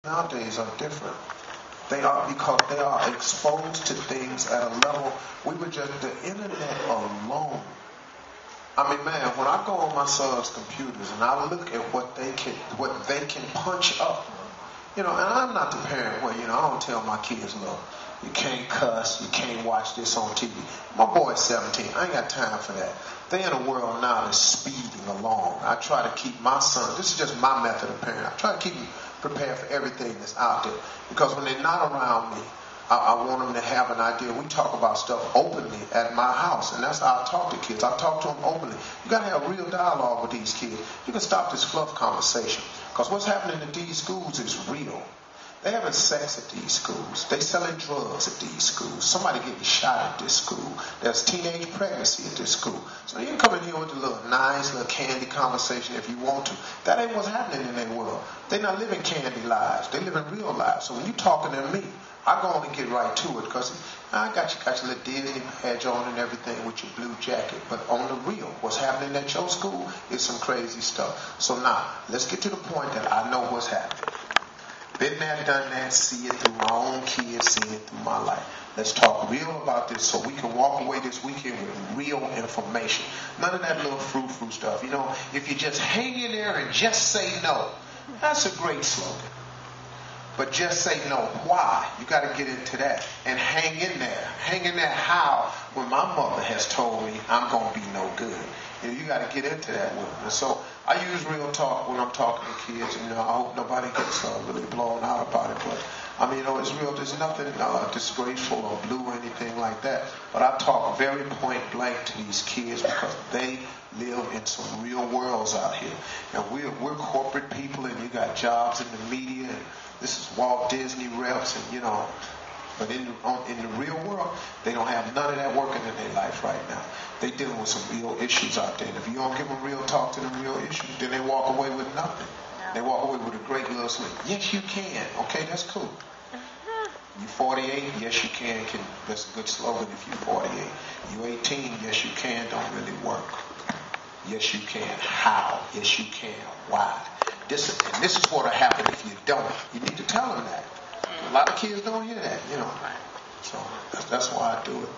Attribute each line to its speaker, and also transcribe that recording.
Speaker 1: nowadays are different. They are because they are exposed to things at a level we were just the internet alone. I mean, man, when I go on my son's computers and I look at what they can punch up, and I'm not the parent where I don't tell my kids, look, you can't cuss, you can't watch this on TV. My boy's 17. I ain't got time for that. They in a world now that's speeding along. I try to keep my son. This is just my method of parenting. I try to keep him prepared for everything that's out there because when they're not around me, I want them to have an idea. We talk about stuff openly at my house, and that's how I talk to kids. I talk to them openly. You got to have real dialogue with these kids. You can stop this fluff conversation because what's happening at these schools is real. They having sex at these schools. They selling drugs at these schools. Somebody getting shot at this school. There's teenage pregnancy at this school. So you can come in here with a little nice little candy conversation if you want to. That ain't what's happening in their world. They're not living candy lives. They living real lives. So when you talking to me, I go on and get right to it because I got your little Disney badge on and everything with your blue jacket. But on the real, what's happening at your school is some crazy stuff. So now, let's get to the point that I know what's happening. Been there, done that, see it through my own kids, see it through my life. Let's talk real about this so we can walk away this weekend with real information. None of that little frou-frou stuff. If you just hang in there and just say no, that's a great slogan. But just say no. Why? You got to get into that and hang in there. Hang in there how? When my mother has told me I'm going to be no good. You got to get into that with them. And so I use real talk when I'm talking to kids. I hope nobody gets really blown out about it. But it's real. There's nothing disgraceful or blue or anything like that. But I talk very point blank to these kids because they live in some real worlds out here. And we're corporate people, and you got jobs in the media, and this is Walt Disney reps, and But in the real world, they don't have none of that working in their life right now. They dealing with some real issues out there. And if you don't give them real talk to them real issues, then they walk away with nothing. No. They walk away with a great little slip. Yes, you can. Okay, that's cool. You 48? Yes, you can. That's a good slogan if you're 48. You 18? Yes, you can. Don't really work. Yes, you can. How? Yes, you can. Why? This is what will happen if you don't. You need to tell them that. A lot of kids don't hear that, So that's why I do it.